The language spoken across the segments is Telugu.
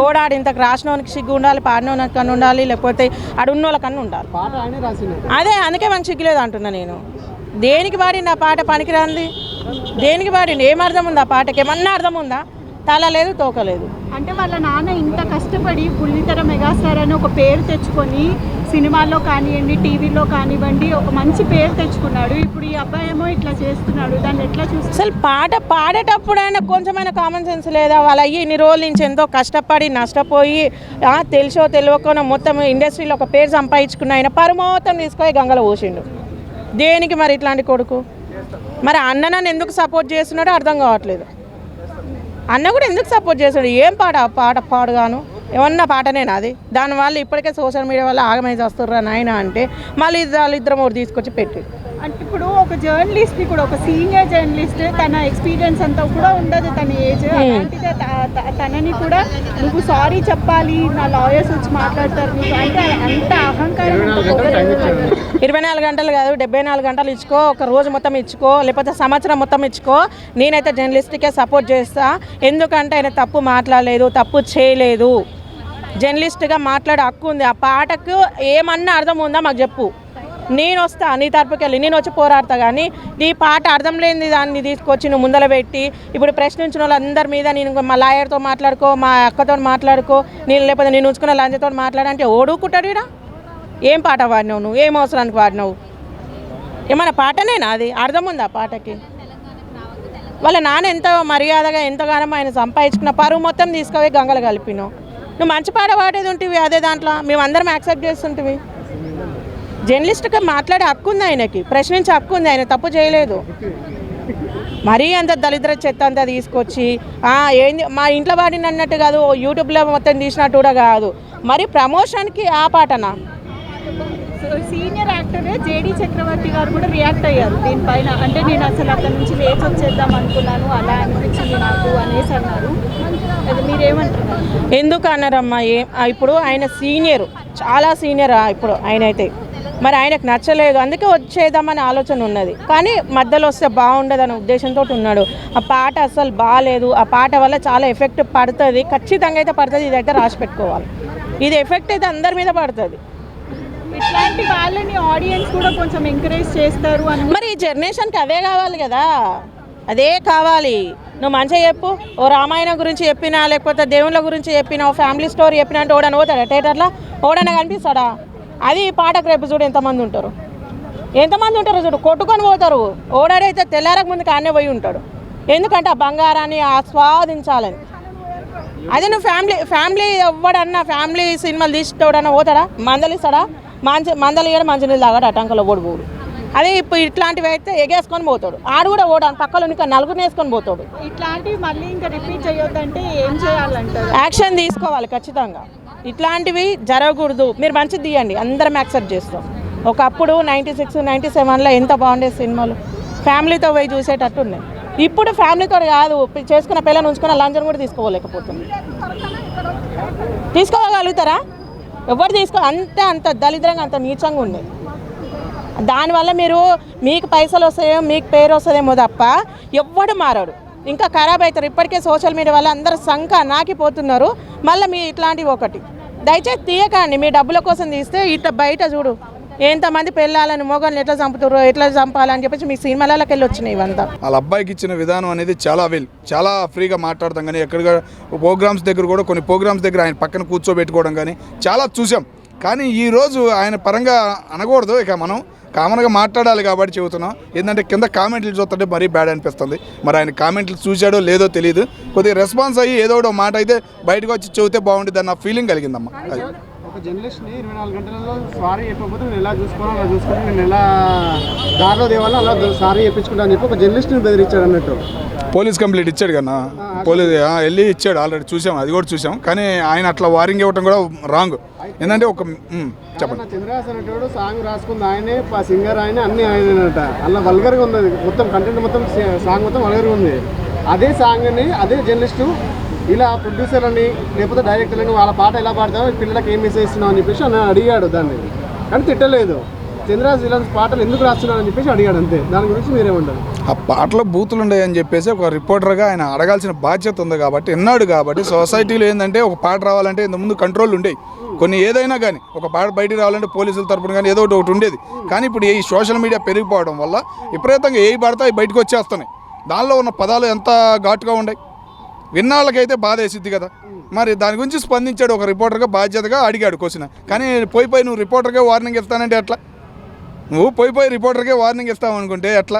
ఓడాడు ఇంతకు రాసినోనికి సిగ్గు ఉండాలి, పాడినోనికి కన్నా ఉండాలి, లేకపోతే ఆడున్నోళ్ళ కన్నా ఉండాలి. అదే అందుకే మనకు సిగ్గులేదు అంటున్నా నేను. దేనికి పాడింది ఆ పాట? పనికిరాంది దేనికి పాడింది? ఏం అర్థం ఉంది ఆ పాటకి? ఏమన్నా అర్థం ఉందా? తల లేదు, తోకలేదు. అంటే వాళ్ళ నాన్న ఇంత కష్టపడి బుల్లితెర మెగాస్టార్ అని ఒక పేరు తెచ్చుకొని సినిమాల్లో కానివ్వండి, టీవీలో కానివ్వండి ఒక మంచి పేరు తెచ్చుకున్నాడు. ఇప్పుడు ఈ అబ్బాయి ఏమో ఇట్లా చేస్తున్నాడు, దాన్ని ఎట్లా చూస్తారు? అసలు పాట పాడేటప్పుడు అయినా కొంచెమైనా కామన్ సెన్స్ లేదా? వాళ్ళ అయ్యి ఇన్ని రోజుల నుంచి ఎంతో కష్టపడి నష్టపోయి తెలుసో తెలియకుండా మొత్తం ఇండస్ట్రీలో ఒక పేరు సంపాదించుకున్న ఆయన పరమోత్తం తీసుకొని గంగలో పోసిండు. దేనికి మరి ఇట్లాంటి కొడుకు? మరి అన్న నన్ను ఎందుకు సపోర్ట్ చేస్తున్నాడో అర్థం కావట్లేదు. అన్న కూడా ఎందుకు సపోర్ట్ చేస్తాడు? ఏం పాట పాడుగాను ఏమన్నా పాటనేనా అది? దానివల్ల ఇప్పటికే సోషల్ మీడియా వల్ల ఆగమై చేస్తుర్రా నాయన అంటే మళ్ళీ వాళ్ళిద్దరం ఒకటి తీసుకొచ్చి పెట్టి. అంటే ఇప్పుడు ఒక జర్నలిస్ట్ని కూడా, ఒక సీనియర్ జర్నలిస్ట్, తన ఎక్స్పీరియన్స్ అంతా కూడా ఉండదు, తన ఏజ్, అలాంటిదే తనని కూడా నువ్వు సారీ చెప్పాలి, నా లాయర్స్ వచ్చి మాట్లాడతారు నీకు అంటే అంత అహంకారం. 24 గంటలు కాదు, 74 గంటలు ఇచ్చుకో, ఒక రోజు మొత్తం ఇచ్చుకో, లేకపోతే సంవత్సరం మొత్తం ఇచ్చుకో. నేనైతే జర్నలిస్ట్కే సపోర్ట్ చేస్తా. ఎందుకంటే ఆయన తప్పు మాట్లాడలేదు, తప్పు చేయలేదు. జర్నలిస్ట్గా మాట్లాడే హక్కు ఉంది. ఆ పాటకు ఏమన్నా అర్థం ఉందా మాకు చెప్పు. నేను వస్తా నీ తరపుకి వెళ్ళి, నేను వచ్చి పోరాడతా. కానీ నీ పాట అర్థం లేని దాన్ని తీసుకొచ్చి నువ్వు ముందర పెట్టి ఇప్పుడు ప్రశ్నించిన వాళ్ళందరి మీద నేను మా లాయర్తో మాట్లాడుకో, మా అక్కతో మాట్లాడుకో, నేను లేకపోతే నేను ఉంచుకున్న లంచతో మాట్లాడంటే ఓడుకుంటాడు. ఇక్కడ ఏం పాట పాడినావు నువ్వు? ఏం అవసరానికి పాడినావు? ఏమన్నా పాటనేనా అది? అర్థం ఉంది ఆ పాటకి? వాళ్ళ నాన్న ఎంతో మర్యాదగా ఎంతగానో ఆయన సంపాదించుకున్న పరువు మొత్తం తీసుకుపోయి గంగలు కలిపినావు. నువ్వు మంచి పాట పాడేది ఉంటివి, అదే దాంట్లో మేమందరం యాక్సెప్ట్ చేస్తుంటివి. జర్నలిస్ట్గా మాట్లాడే హక్కు ఉంది ఆయనకి, ప్రశ్నించే హక్కు ఉంది. ఆయన తప్పు చేయలేదు. మరీ అంత దళిద్ర చెత్త అంతా తీసుకొచ్చి ఏంది మా ఇంట్లో పాడిన అన్నట్టు కాదు, యూట్యూబ్లో మొత్తం తీసినట్టు కూడా కాదు. మరి ప్రమోషన్కి ఆ పాటనా? సీనియర్ యాక్టర్ జేడీ చక్రవర్తి గారు కూడా రియాక్ట్ అయ్యారు దీనిపైన. అంటే నేను అసలు అక్కడి నుంచి లేచి వచ్చేద్దాం అనుకున్నాను, అలా అనిపించింది నాకు అనేసి అన్నారు. అది మీరేమంటున్నారు? ఎందుకు అన్నారమ్మా? ఇప్పుడు ఆయన సీనియర్, చాలా సీనియర్ ఇప్పుడు ఆయన అయితే. మరి ఆయనకు నచ్చలేదు, అందుకే వచ్చేద్దామని ఆలోచన ఉన్నది. కానీ మధ్యలో వస్తే బాగుండదనే ఉద్దేశంతో ఉన్నాడు. ఆ పాట అసలు బాగాలేదు. ఆ పాట వల్ల చాలా ఎఫెక్ట్ పడుతుంది, ఖచ్చితంగా అయితే పడుతుంది. ఇదైతే రాసి పెట్టుకోవాలి. ఇది ఎఫెక్ట్ అయితే అందరి మీద పడుతుంది. ఇట్లాంటి వాళ్ళని ఆడియన్స్ కూడా కొంచెం ఎంకరేజ్ చేస్తారు అని. మరి ఈ జనరేషన్కి అదే కావాలి కదా, అదే కావాలి. నువ్వు మంచిగా చెప్పు, ఓ రామాయణం గురించి చెప్పినా, లేకపోతే దేవుళ్ళ గురించి చెప్పినా, ఓ ఫ్యామిలీ స్టోరీ చెప్పినా అంటే ఓడని పోతాడా థియేటర్లో? ఓడన కనిపిస్తాడా? అది ఈ పాటకు రేపు చూడు ఎంతమంది ఉంటారు చూడు, కొట్టుకొని పోతారు. ఓడాడైతే తెల్లారకు ముందుకు ఆనే పోయి ఉంటాడు. ఎందుకంటే ఆ బంగారాన్ని ఆస్వాదించాలని. అదే నువ్వు ఫ్యామిలీ ఎవ్వడన్నా ఫ్యామిలీ సినిమాలు తీసుకోవడన్నా పోతాడా? మందలిస్తాడా? మందలు ఇవ్వడం మంచినీళ్ళు తాగాడు అటంకలో ఓడిపోడు. అదే ఇప్పుడు ఇట్లాంటివి అయితే ఎగేసుకొని పోతాడు. ఆడు కూడా ఓడాను పక్కలో ఇంకా నలుగురు వేసుకొని పోతాడు. ఇట్లాంటివి మళ్ళీ ఇంకా రిపీట్ చేయొద్దంటే ఏం చేయాలంటారు? యాక్షన్ తీసుకోవాలి ఖచ్చితంగా. ఇట్లాంటివి జరగకూడదు. మీరు మంచిది తీయండి, అందరం యాక్సెప్ట్ చేస్తాం. ఒకప్పుడు 96, 97లో ఎంత బాగుండే సినిమాలు, ఫ్యామిలీతో పోయి చూసేటట్టు ఉన్నాయి. ఇప్పుడు ఫ్యామిలీతో కాదు, చేసుకున్న పిల్లలు ఉంచుకున్న లంచం కూడా తీసుకోలేకపోతుంది. తీసుకోగలుగుతారా? ఎవరు అంత దళిద్రంగా అంత నీచంగా ఉన్నాయి. దానివల్ల మీకు పైసలు వస్తాయో, మీకు పేరు వస్తుందేమో తప్ప ఎవ్వడు మారాడు, ఇంకా ఖరాబ్ అవుతారు. ఇప్పటికే సోషల్ మీడియా వల్ల అందరూ సంఖ నాకిపోతున్నారు. మళ్ళీ మీ ఇట్లాంటివి ఒకటి దయచేసి తీయకండి. మీ డబ్బుల కోసం తీస్తే ఇట్లా బయట చూడు ఎంతమంది పెళ్ళాలని మొగల్ని ఎట్లా చంపుతారో, ఎట్లా చంపాలని చెప్పేసి మీ సినిమాలకి వెళ్ళి వచ్చినాయి ఇవంతా. వాళ్ళ అబ్బాయికి ఇచ్చిన విధానం అనేది చాలా ఫ్రీగా మాట్లాడతాం. కానీ ఎక్కడ ప్రోగ్రామ్స్ దగ్గర కూడా కొన్ని ప్రోగ్రామ్స్ దగ్గర ఆయన పక్కన కూర్చోబెట్టుకోవడం కానీ చాలా చూసాం. కానీ ఈరోజు ఆయన పరంగా అనకూడదు, ఇక మనం కామన్గా మాట్లాడాలి కాబట్టి చెబుతున్నాం. ఏంటంటే కింద కామెంట్లు చూస్తుంటే మరీ బ్యాడ్ అనిపిస్తుంది. మరి ఆయన కామెంట్లు చూశాడో లేదో తెలియదు. కొద్దిగా రెస్పాన్స్ అయ్యి ఏదో ఒక మాట అయితే బయటకు వచ్చి చెబితే బాగుంటుంది అన్న ఫీలింగ్ కలిగిందమ్మా. అది ఒక జర్నలిస్ట్ని 24 గంటలలో సారీ చెప్పకపోతే నేను ఎలా చూసుకోవాలో అలా చూసుకుంటే, నేను ఎలా దారిలో దేవాలో అలా సారీ చెప్పించుకుంటా అని చెప్పి ఒక జర్నలిస్ట్ని బెదిరించాడు అన్నట్టు. పోలీస్ కంప్లైంట్ ఇచ్చాడు కన్నా, పోలీస్ వెళ్ళి ఇచ్చాడు, ఆల్రెడీ చూసాం, అది కూడా చూసాం. కానీ ఆయన అట్లా వారింగ్ ఇవ్వటం కూడా రాంగ్. ఏంటంటే ఒక చెప్పండి, చంద్రహాస్ అనేటోడు సాంగ్ రాసుకుంది ఆయనే, సింగర్ ఆయన, అన్ని ఆయనట. అలా వల్గర్గా ఉంది మొత్తం కంటెంట్, మొత్తం సాంగ్ మొత్తం వల్గర్గా ఉంది. అదే సాంగ్ని అదే జర్నలిస్టు ఇలా ప్రొడ్యూసర్లని లేకపోతే డైరెక్టర్లని వాళ్ళ పాట ఎలా పాడతామో పిల్లలకి ఏం మెసేజ్ ఇస్తున్నావు అని చెప్పేసి అని అడిగాడు దాన్ని. కానీ తిట్టలేదు. చంద్రహాస్ ఇలాంటి పాటలు ఎందుకు రాస్తున్నారని చెప్పేసి అడిగాడు అంతే. దాని గురించి మీరేమంటారు? ఆ పాటలో బూతులు ఉన్నాయని చెప్పేసి ఒక రిపోర్టర్గా ఆయన అడగాల్సిన బాధ్యత ఉంది కాబట్టి విన్నాడు. కాబట్టి సొసైటీలో ఏంటంటే ఒక పాట రావాలంటే ఇంతకుముందు కంట్రోల్ ఉండేవి కొన్ని, ఏదైనా కానీ ఒక పాట బయటికి రావాలంటే పోలీసుల తరపున కానీ ఏదో ఒకటి ఉండేది. కానీ ఇప్పుడు ఈ సోషల్ మీడియా పెరిగిపోవడం వల్ల విపరీతంగా ఏ పడతా బయటకు వచ్చేస్తున్నాయి. దానిలో ఉన్న పదాలు ఎంత ఘాటుగా ఉన్నాయి, విన్నాళ్ళకైతే బాధ వేసిద్ది కదా. మరి దాని గురించి స్పందించాడు ఒక రిపోర్టర్గా, బాధ్యతగా అడిగాడు క్వశ్చన్. కానీ పోయి నువ్వు రిపోర్టర్గా వార్నింగ్ ఇస్తానంటే ఎట్లా? నువ్వు పోయి రిపోర్టర్కే వార్నింగ్ ఇస్తావు అనుకుంటే ఎట్లా?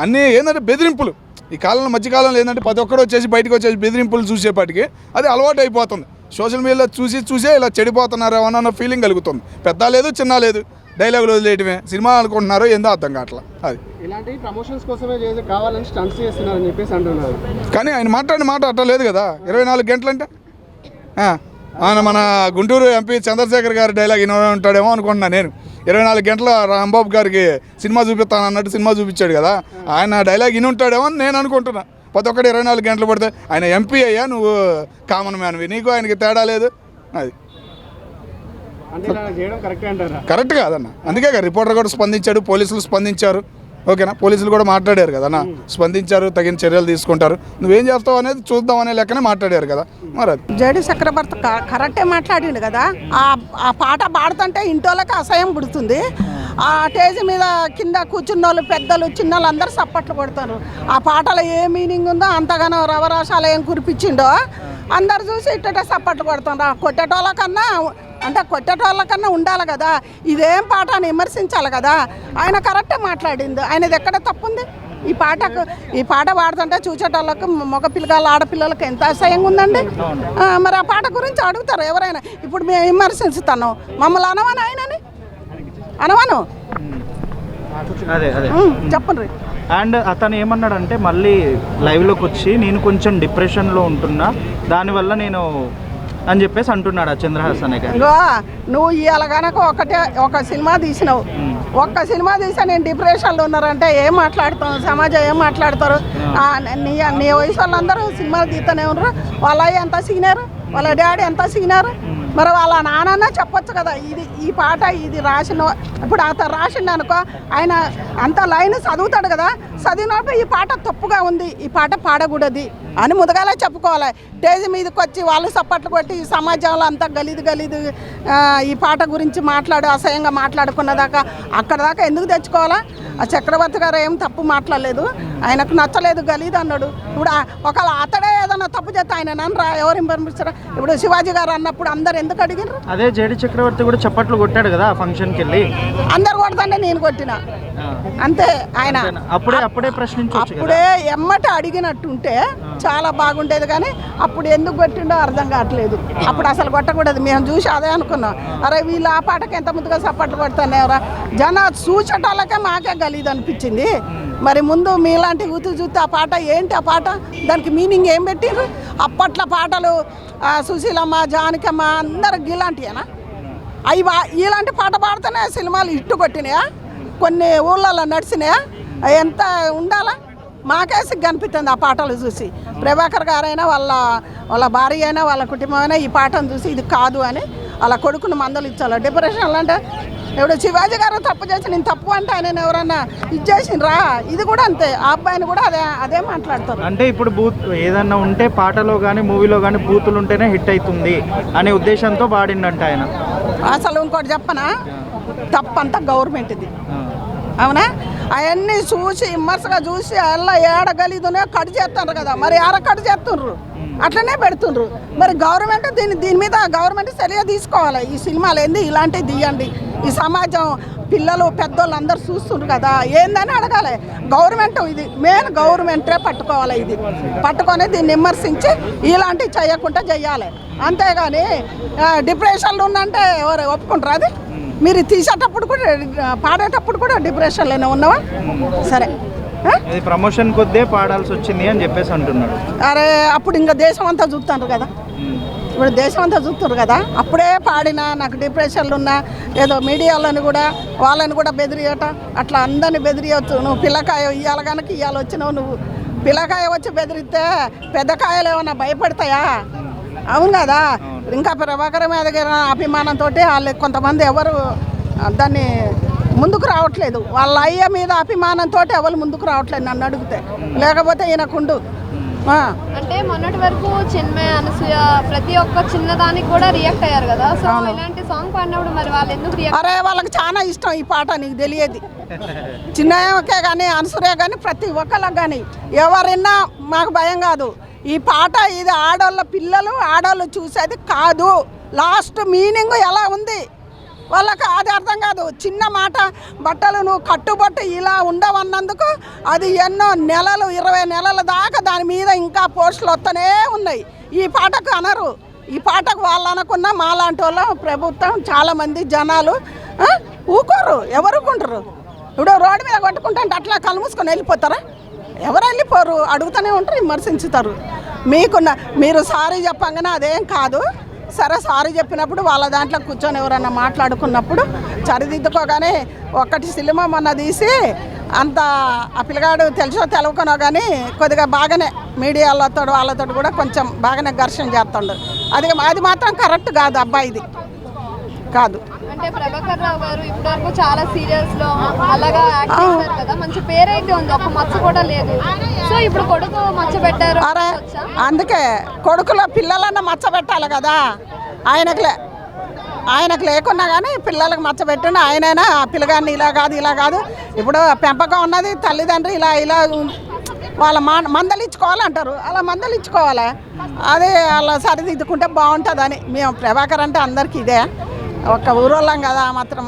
అన్నీ ఏంటంటే బెదిరింపులు. ఈ కాలంలో మధ్యకాలంలో ఏంటంటే ప్రతి ఒక్కరు వచ్చేసి బయటకు వచ్చేసి బెదిరింపులు చూసేపాటికి అది అలవాటు అయిపోతుంది. సోషల్ మీడియాలో చూసే ఇలా చెడిపోతున్నారు అన్న ఫీలింగ్ కలుగుతుంది. పెద్ద లేదు చిన్న లేదు, డైలాగులు వదిలేయటమే, సినిమా అనుకుంటున్నారో ఏందో అర్థం కావట్లా. అది ఇలాంటి ప్రమోషన్స్ కోసమే కావాలని స్టంట్స్ చేస్తున్నారని చెప్పేసి అంటున్నారు. కానీ ఆయన మాట్లాడిన మాట అట్లా లేదు కదా. 24 గంటలంటే ఆయన మన గుంటూరు ఎంపీ చంద్రశేఖర్ గారి డైలాగ్ ఇన్వాల్వ్ ఉంటాడేమో అనుకుంటున్నా నేను. 24 గంటల రాంబాబు గారికి సినిమా చూపిస్తాను అన్నట్టు సినిమా చూపించాడు కదా, ఆయన డైలాగ్ ఇని ఉంటాడేమో అని నేను అనుకుంటున్నా. ప్రతి ఒక్కటి 24 గంటలు పడితే ఆయన ఎంపీ అయ్యా, నువ్వు కామన్ మ్యాన్వి, నీకు ఆయనకి తేడా లేదు. అది కరెక్ట్ కాదన్న. అందుకే రిపోర్టర్ కూడా స్పందించాడు, పోలీసులు స్పందించారు. ఓకేనా, పోలీసులు కూడా మాట్లాడారు కదా అన్న, స్పందించారు, తగిన చర్యలు తీసుకుంటారు. నువ్వేం చేస్తావు అనేది చూద్దాం అనే లెక్కనే మాట్లాడారు కదా. మరి అది జేడి చక్రవర్తి కరెక్టే మాట్లాడిండు కదా. ఆ పాట పాడుతుంటే ఇంటోళ్ళకి అసహ్యం పుడుతుంది. ఆ స్టేజ్ మీద కింద కూర్చున్న వాళ్ళు, పెద్దలు, చిన్నలు అందరూ సప్పట్లు కొడతారు. ఆ పాటలో ఏ మీనింగ్ ఉందో అంతగానో రవరాశాలు ఏం కురిపించిండో అందరు చూసి ఇట్టటే సప్పట్లు కొడుతున్నారు. కొట్టేటోళ్ళకన్నా ఉండాలి కదా. ఇదేం పాట అని విమర్శించాలి కదా. ఆయన కరెక్టే మాట్లాడింది. ఆయనది ఎక్కడ తప్పుంది? ఈ పాట పాడుతుంటే చూసేటోళ్ళకు, మగ పిల్లగాళ్ళు, ఆడపిల్లలకి ఎంత అసహ్యంగా ఉందండి. మరి ఆ పాట గురించి అడుగుతారు ఎవరైనా. ఇప్పుడు మేము విమర్శిస్తాను, మమ్మల్ని అనవను, ఆయనని అనవను. చెప్పండి. అండ్ అతను ఏమన్నాడంటే మళ్ళీ లైవ్లోకి వచ్చి నేను కొంచెం డిప్రెషన్లో ఉంటున్నా, దానివల్ల నేను అని చెప్పేసి అంటున్నాడు ఆ చంద్రహాస్ అనే గారు. నువ్వు ఇవాళ కనుక ఒక సినిమా తీసినావు, ఒక్క సినిమా తీసా నేను డిప్రెషన్లో ఉన్నారంటే ఏం మాట్లాడతాం? సమాజం ఏం మాట్లాడతారు? నీ వయసు వాళ్ళందరూ సినిమాలు తీస్తూనే ఉన్నారు. వాళ్ళ అయ్య ఎంత సీనియర్, వాళ్ళ డాడీ ఎంత సీనియర్. మరి వాళ్ళ నాన్న చెప్పొచ్చు కదా, ఈ పాట ఇది రాసిన. ఇప్పుడు అతను రాసిండు అనుకో, ఆయన అంత లైన్ చదువుతాడు కదా, చదివినప్పుడు ఈ పాట తప్పుగా ఉంది, ఈ పాట పాడకూడదు అని ముదగాలే చెప్పుకోవాలి. స్టేజ్ మీదకి వచ్చి వాళ్ళు సప్పట్లు కొట్టి సమాజంలో అంతా గలీదు ఈ పాట గురించి అసహ్యంగా మాట్లాడుకున్నదాకా అక్కడ దాకా ఎందుకు తెచ్చుకోవాలా? ఆ చక్రవర్తి గారు ఏం తప్పు మాట్లాడలేదు, ఆయనకు నచ్చలేదు గలీదు అన్నాడు. ఇప్పుడు ఒకవేళ అతడే ఏదన్నా తప్పు చేస్తే ఆయన నన్ను ఎవరు పంపిస్తారా? ఇప్పుడు శివాజీ గారు అన్నప్పుడు అందరు ఎందుకు అడిగినారు? అదే జేడి చక్రవర్తి కూడా చప్పట్లు కొట్టాడు కదా ఫంక్షన్కి వెళ్ళి. అందరు కొడతాంటే నేను కొట్టిన అంతే. ఆయన అప్పుడే ప్రశ్నించొచ్చు, అప్పుడే ఎమ్మట అడిగినట్టుంటే చాలా బాగుండేది. కానీ అప్పుడు ఎందుకు కొట్టిండో అర్థం కావట్లేదు. అప్పుడు అసలు కొట్టకూడదు. మేము చూసి అదే అనుకున్నాం, అరే వీళ్ళు ఆ పాటకి ఎంత ముద్దుగా సప్పట్లు కొడతాను ఎవరా చూసేటోళ్ళకే మాకే గలీదు అనిపించింది. మరి ముందు మీలాంటి ఊతులు చూస్తే ఆ పాట ఏంటి, ఆ పాట దానికి మీనింగ్ ఏం పెట్టిర్రు? అప్పట్లో పాటలు సుశీలమ్మ, జానకమ్మ అందరు ఇలాంటివేనా? ఇలాంటి పాట పాడితేనే సినిమాలు ఇట్టు కొట్టినాయా? కొన్ని ఊళ్ళల్లో నడిచినాయా? ఎంత ఉండాలా? మాకేసి కనిపిస్తుంది ఆ పాటలు చూసి. ప్రభాకర్ గారైనా వాళ్ళ భార్య అయినా వాళ్ళ కుటుంబం అయినా ఈ పాటను చూసి ఇది కాదు అని అలా కొడుకుని మందలు ఇచ్చాలి. డిప్రెషన్లు అంటే ఇప్పుడు శివాజీ గారు తప్పు చేసి నేను తప్పు అంటే ఆయన ఎవరన్నా ఇచ్చేసిండ్రా? ఇది కూడా అంతే. ఆ అబ్బాయిని కూడా అదే మాట్లాడతారు. అంటే ఇప్పుడు ఏదన్నా ఉంటే పాటలో కానీ మూవీలో కానీ బూతులు ఉంటేనే హిట్ అవుతుంది అనే ఉద్దేశంతో పాడిండంట ఆయన. అసలు ఇంకోటి చెప్పనా, తప్పంతా గవర్నమెంట్ది, అవునా? అవన్నీ చూసి విమర్శగా చూసి అలా ఏడగలిదునే కట్ చేస్తున్నారు కదా, మరి ఆడ కట్ చేస్తుండ్రు, అట్లనే పెడుతుండ్రు. మరి గవర్నమెంట్ దీని మీద గవర్నమెంట్ చర్య తీసుకోవాలి. ఈ సినిమాలు ఏంది ఇలాంటివి తీయండి, ఈ సమాజం పిల్లలు పెద్దోళ్ళు అందరూ చూస్తుండ్రు కదా, ఏందని అడగాలి. గవర్నమెంట్ ఇది మెయిన్, గవర్నమెంటే పట్టుకోవాలి. ఇది పట్టుకొని దీన్ని విమర్శించి ఇలాంటివి చేయకుండా చెయ్యాలి. అంతేగాని డిప్రెషన్లు ఉందంటే ఎవరు ఒప్పుకుంటారు? అది మీరు తీసేటప్పుడు కూడా పాడేటప్పుడు కూడా డిప్రెషన్లోనే ఉన్నావా? సరే, ప్రమోషన్ కొద్దే పాడాల్సి వచ్చింది అని చెప్పేసి అంటున్నాడు. అరే అప్పుడు ఇంకా దేశం అంతా చూస్తున్నారు కదా, ఇప్పుడు దేశం అంతా చూస్తున్నారు కదా. అప్పుడే పాడినా నాకు డిప్రెషన్లు ఉన్నా ఏదో మీడియాలను కూడా వాళ్ళని కూడా బెదిరియట, అట్లా అందరినీ బెదిరియవచ్చు. నువ్వు పిల్లకాయ ఇవాళ కనుక ఇవాళ వచ్చినావు, నువ్వు పిల్లకాయ వచ్చి బెదిరిస్తే పెద్ద కాయలు ఏమన్నా భయపడతాయా? అవును కదా. ఇంకా ప్రభాకర్ మీద అభిమానంతో వాళ్ళు కొంతమంది ఎవరు దాన్ని ముందుకు రావట్లేదు. వాళ్ళ అయ్య మీద అభిమానంతో ఎవరు ముందుకు రావట్లేదు నన్ను అడిగితే, లేకపోతే ఈయనకుండు. అంటే మొన్నటి వరకు చిన్మయ, అనసూయ ప్రతి ఒక్క చిన్నదానికి కూడా రియాక్ట్ అయ్యారు కదా. సో ఇలాంటి సాంగ్ పాడినప్పుడు మరి వాళ్ళు ఎందుకు రియాక్ట్? అరే వాళ్ళకి చాలా ఇష్టం ఈ పాట, నీకు తెలియదు. చిన్నకే కానీ అనసూయ కానీ ప్రతి ఒక్కరికి కానీ ఎవరైనా మాకు భయం కాదు. ఈ పాట ఇది ఆడోళ్ళ పిల్లలు ఆడోళ్ళు చూసేది కాదు. లాస్ట్ మీనింగ్ ఎలా ఉంది వాళ్ళకి అది అర్థం కాదు. చిన్న మాట, బట్టలు నువ్వు కట్టుబట్టు ఇలా ఉండవన్నందుకు అది ఎన్నో నెలలు 20 నెలల దాకా దాని మీద ఇంకా పోస్టులు వస్తూనే ఉన్నాయి. ఈ పాటకు అనరు. ఈ పాటకు వాళ్ళు అనకున్నా మాలాంటి వాళ్ళు ప్రభుత్వం చాలామంది జనాలు ఊకోరు. ఎవరు ఊకుంటారు? ఇప్పుడు రోడ్డు మీద కొట్టుకుంటే అట్లా కళ్ళు మూసుకొని వెళ్ళిపోతారా? ఎవరు వెళ్ళిపోరు, అడుగుతూనే ఉంటారు, విమర్శించుతారు. మీరు సారీ చెప్పంగానే అదేం కాదు. సరే సారీ చెప్పినప్పుడు వాళ్ళ దాంట్లో కూర్చొని ఎవరన్నా మాట్లాడుకున్నప్పుడు సరిదిద్దుకోగానే ఒకటి సినిమా మొన్న తీసి అంత ఆ పిల్లగాడు తెలుసో తెలవకనో కానీ కొద్దిగా బాగానే మీడియాలతో వాళ్ళతో కూడా కొంచెం బాగానే ఘర్షణ చేస్తుండు. అది మాత్రం కరెక్ట్ కాదు, అబ్బాయిది కాదు. అంటే ప్రభాకర్ రావు గారు ఇప్పటివరకు చాలా సీరియల్స్ లో అలాగా యాక్ట్ చేశారు కదా, మంచి పేరైతే ఉంది, ఒక మచ్చ కూడా లేదు. సో ఇప్పుడు కొడుకు మచ్చ పెట్టారు. అరే అందుకే కొడుకులో పిల్లలన్నా మచ్చ పెట్టాలి కదా. ఆయనకు లేకున్నా కానీ పిల్లలకు మచ్చ పెట్టండి. ఆయనైనా ఆ పిల్లగాన్ని ఇలా కాదు ఇప్పుడు పెంపకం ఉన్నది, తల్లిదండ్రులు ఇలా వాళ్ళ మందలు ఇచ్చుకోవాలంటారు, అలా మందలు ఇచ్చుకోవాలి. అదే అలా సరిదిద్దుకుంటే బాగుంటుందని. మేము ప్రభాకర్ అంటే అందరికీ ఇదే, ఒక్క ఊరోళ్ళం కదా, మాత్రం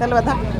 తెలియదా.